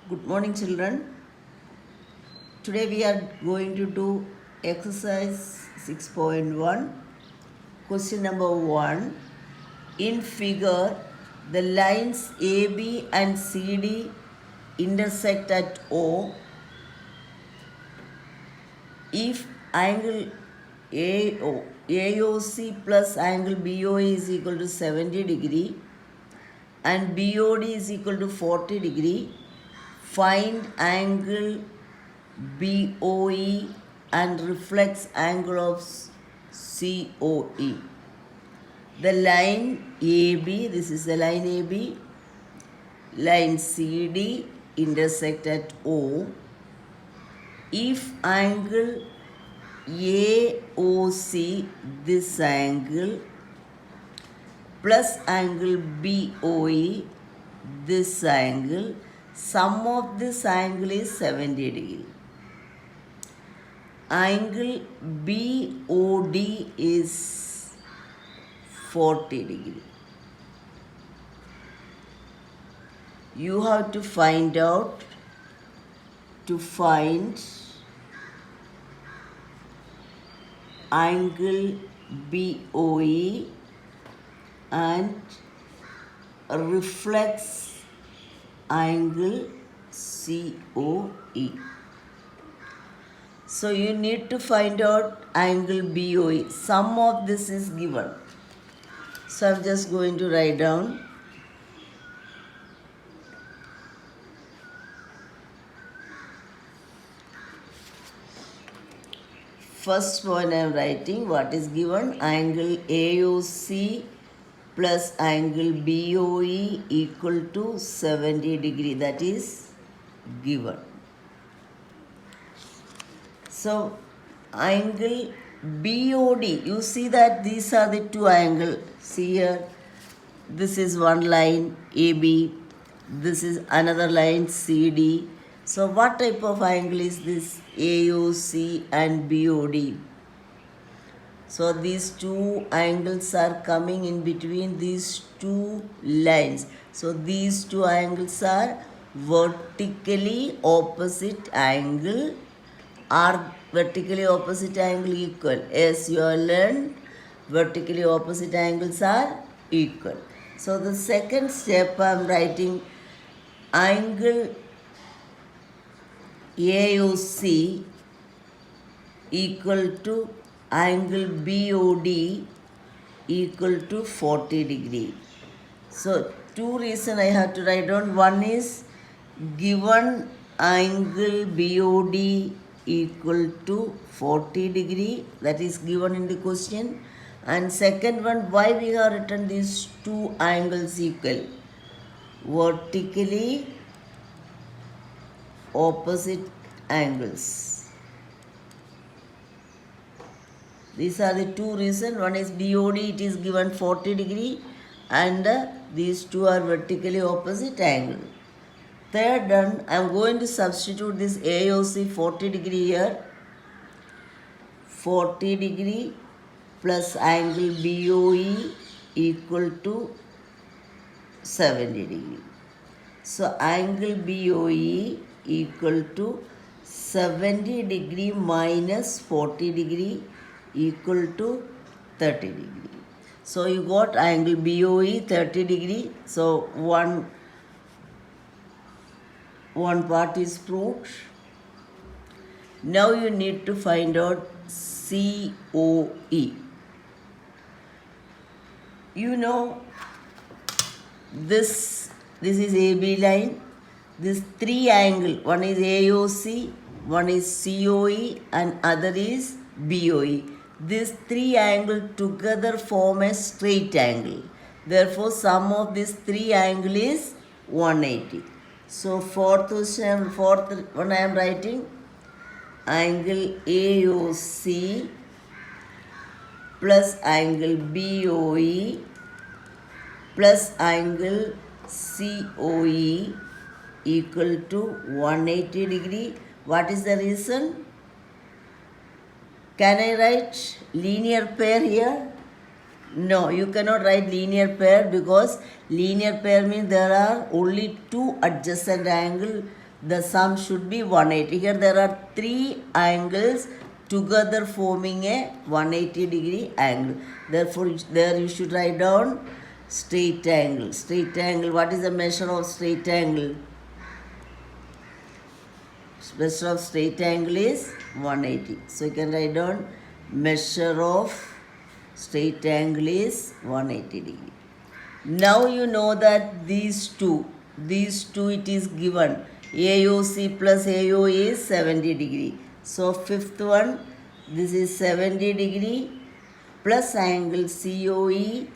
Good morning, children. Today we are going to do exercise 6.1. Question number 1. In figure, the lines AB and CD intersect at O. If angle AOC plus angle BOA is equal to 70 degree and BOD is equal to 40 degree, find angle BOE and reflex angle of COE. The line AB, this is the line AB, line CD intersect at O. If angle AOC, this angle, plus angle BOE, this angle, sum of this angle is 70 degree. Angle BOD is 40 degree. You have to find out angle BOE and reflex angle COE. So you need to find out angle BOE. Sum of this is given. So I'm just going to write down. First point I am writing what is given. Angle AOC plus angle BOE equal to 70 degree. That is given. So angle BOD, you see that these are the two angles. See here, this is one line AB, this is another line CD. So what type of angle is this AOC and BOD? So these two angles are coming in between these two lines. So these two angles are vertically opposite angle. Are vertically opposite angle equal? As you have learned, vertically opposite angles are equal. So the second step I am writing angle AOC equal to angle BOD equal to 40 degree. So two reasons I have to write down. One is given angle BOD equal to 40 degree, that is given in the question. And second one, why we have written these two angles equal? Vertically opposite angles. These are the two reasons. One is BOD, it is given 40 degree, and these two are vertically opposite angle. Third done, I am going to substitute this AOC 40 degree here. 40 degree plus angle BOE equal to 70 degree. So angle BOE equal to 70 degree minus 40 degree equal to 30 degree. So you got angle BOE 30 degree. So one part is proved. Now you need to find out COE. You know this is AB line. This three angle, one is AOC, one is COE and other is BOE. These three angles together form a straight angle. Therefore, sum of this three angle is 180. So fourth one I am writing angle AOC plus angle BOE plus angle COE equal to 180 degree. What is the reason? Can I write linear pair here? No, you cannot write linear pair because linear pair means there are only two adjacent angles the sum should be 180. Here there are 3 angles together forming a 180 degree angle. Therefore, there you should write down straight angle. Straight angle, what is the measure of straight angle? Measure of straight angle is 180. So you can write down measure of straight angle is 180 degree. Now you know that these two it is given. AOC plus AO is 70 degree. So fifth one, this is 70 degree plus angle COE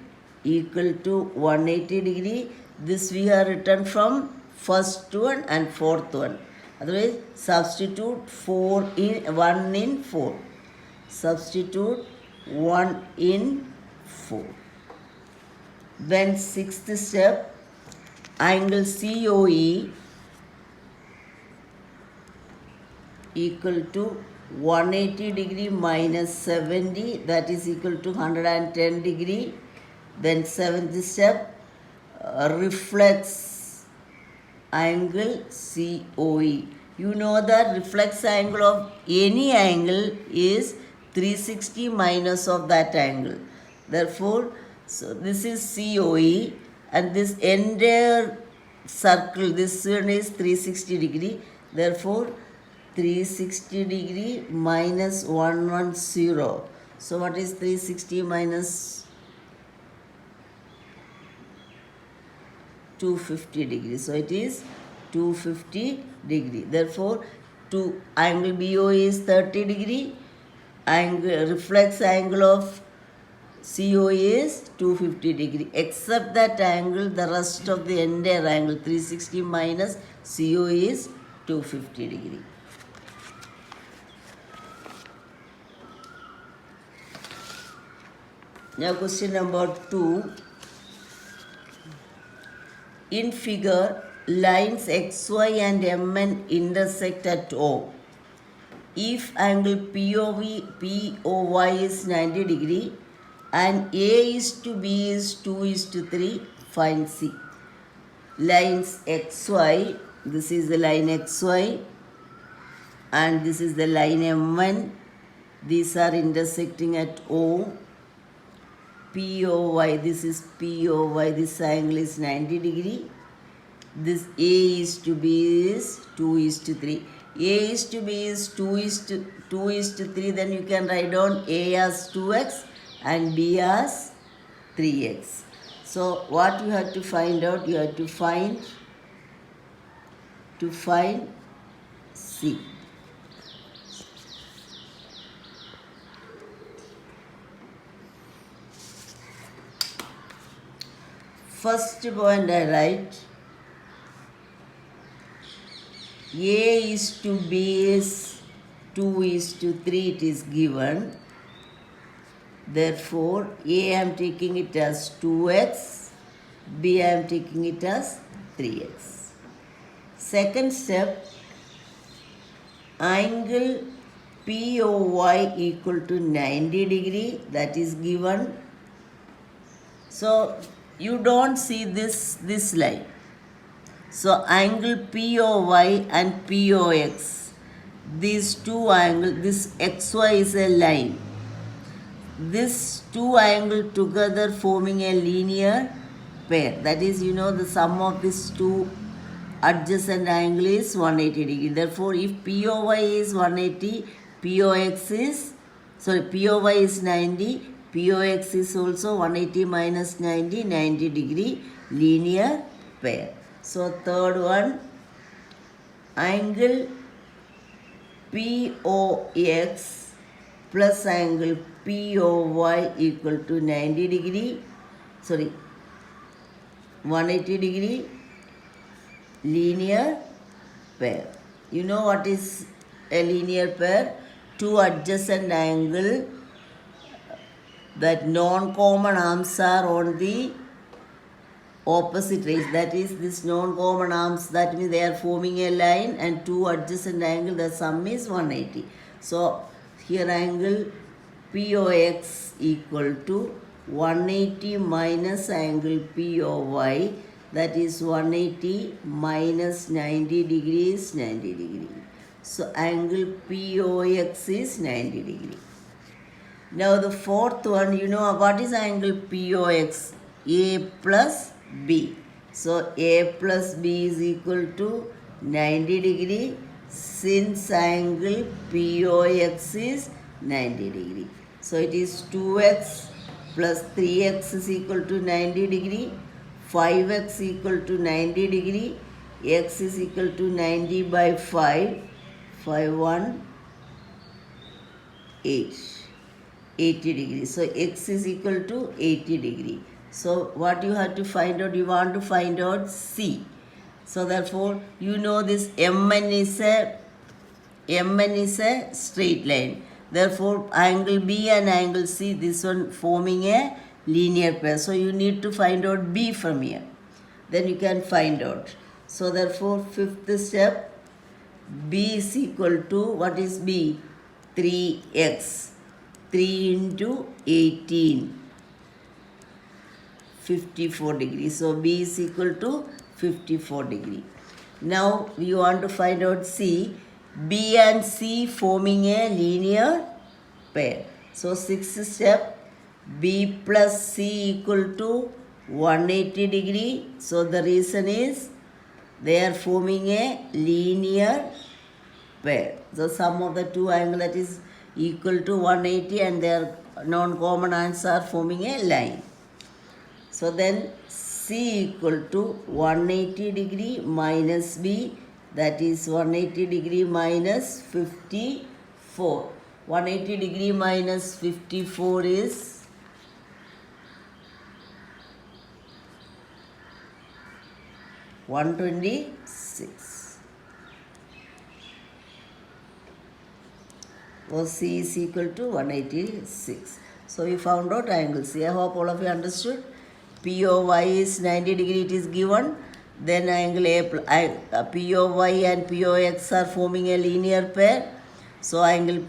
equal to 180 degree. This we have written from first one and fourth one. Otherwise, substitute 1 in 4. Substitute 1 in 4. Then sixth step, angle COE equal to 180 degree minus 70, that is equal to 110 degree. Then seventh step, reflex angle COE. You know that reflex angle of any angle is 360 minus of that angle. Therefore, so this is COE and this entire circle, this one is 360 degree. Therefore, 360 degree minus 110. So what is 360 minus 250 degree? So it is 250 degree. Therefore, angle BO is 30 degree. Angle reflex angle of COE is 250 degree. Except that angle, the rest of the entire angle 360 minus COE is 250 degree. Now question number 2. In figure, lines XY and MN intersect at O. If angle POY is 90 degree and A is to B is 2 is to 3, find C. Lines XY, this is the line XY and this is the line MN. These are intersecting at O. POY, this is POY, this angle is 90 degree. This A is to B is 2 is to 3. A is to B is 2 is to 3, then you can write down A as 2x and B as 3x. So what you have to find out? You have to find C. First point I write A is to B is 2 is to 3, it is given. Therefore, A I am taking it as 2x, B I am taking it as 3x. Second step, angle POY equal to 90 degree, that is given. So, you don't see this line. So angle POY and POX, these two angles, this XY is a line. These two angles together forming a linear pair. That is, you know, the sum of these two adjacent angle is 180 degree. Therefore, if POY is 180, POY is 90, POX is also 180 minus 90, 90 degree linear pair. So third one, angle POX plus angle POY equal to 90 degree, 180 degree linear pair. You know what is a linear pair? Two adjacent angle that non-common arms are on the opposite rays. That is, this non-common arms, that means they are forming a line and two adjacent angle, the sum is 180. So here angle POX equal to 180 minus angle POY, that is 180 minus 90 degrees 90 degree. So angle POX is 90 degree. Now the fourth one, you know what is angle POX? A plus B. So A plus B is equal to 90 degree since angle POX is 90 degree. So it is 2x plus 3x is equal to 90 degree, 5x equal to 90 degree, x is equal to 90 by 5, 5 1, 8. 80 degrees. So x is equal to 80 degree. So what you have to find out? You want to find out C. So therefore you know this MN is a straight line. Therefore angle B and angle C, this one forming a linear pair. So you need to find out B from here. Then you can find out. So therefore fifth step, B is equal to, what is B? 3x. 3 into 18, 54 degrees. So B is equal to 54 degree. Now we want to find out C. B and C forming a linear pair. So sixth step, B plus C equal to 180 degree. So the reason is they are forming a linear pair. The sum of the two angles, that is equal to 180, and their non-common ends are forming a line. So then C equal to 180 degree minus B, that is 180 degree minus 54. 180 degree minus 54 is 126. So C is equal to 186. So we found out angle C. I hope all of you understood. POY is 90 degree, it is given. Then angle POY and POX are forming a linear pair. So angle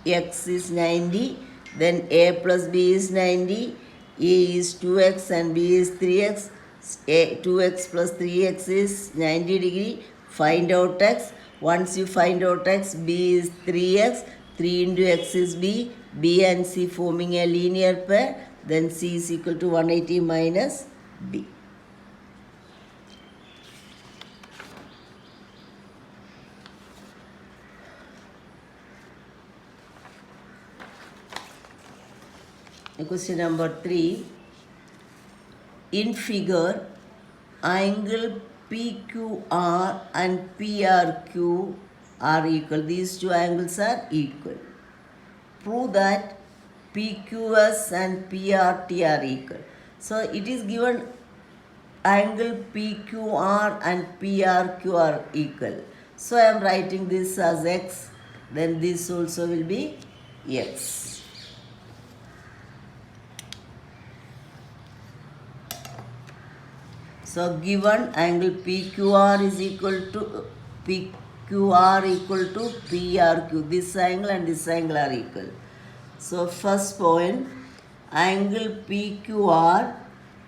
POX is 90. Then A plus B is 90. A is 2x and B is 3x. 2x plus 3x is 90 degree. Find out x. Once you find out x, B is 3x, 3 into x is B, B and C forming a linear pair, then C is equal to 180 minus B. Question number 3. In figure, angle PQR and PRQ are equal. These two angles are equal. Prove that PQS and PRT are equal. So it is given angle PQR and PRQ are equal. So I am writing this as x. Then this also will be x. So given angle PQR is equal to PRQ. This angle and this angle are equal. So first point, angle PQR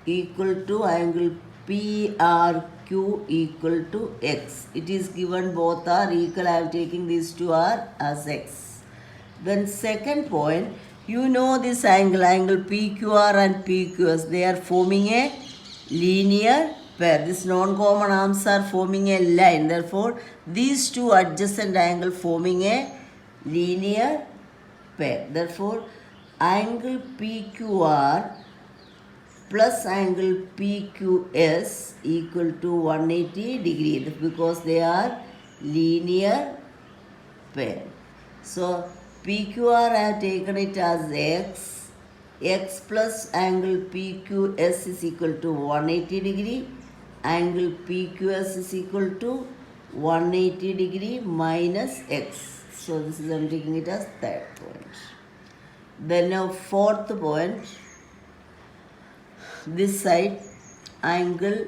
equal to angle PRQ equal to x. It is given both are equal. I am taking these two are as x. Then second point, you know this angle PQR and PQS, they are forming a linear pair. This non-common arms are forming a line. Therefore, these two adjacent angles forming a linear pair. Therefore, angle PQR plus angle PQS equal to 180 degree because they are linear pair. So, PQR I have taken it as x. X plus angle PQS is equal to 180 degree. Angle PQS is equal to 180 degree minus x. So this is, I am taking it as third point. Then now fourth point, this side angle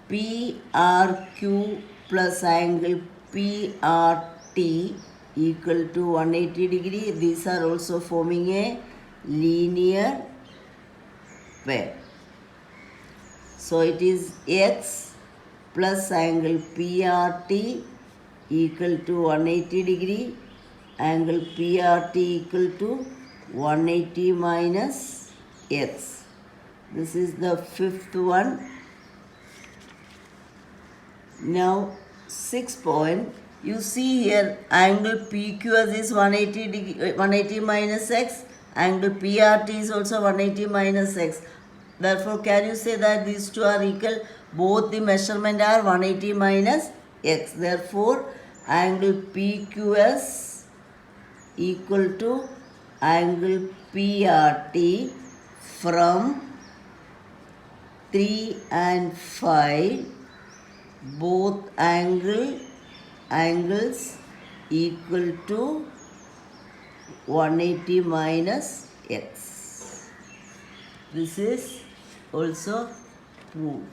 PRQ plus angle PRT equal to 180 degree. These are also forming a linear pair. So it is x plus angle PRT equal to 180 degree, angle PRT equal to 180 minus x. This is the fifth one. Now, 6th point, you see here angle PQS is 180 degree, 180 minus x, angle PRT is also 180 minus x. Therefore, can you say that these two are equal? Both the measurement are 180 minus x. Therefore, angle PQS equal to angle PRT from 3 and 5. Both angles equal to 180 minus x. This is also proved.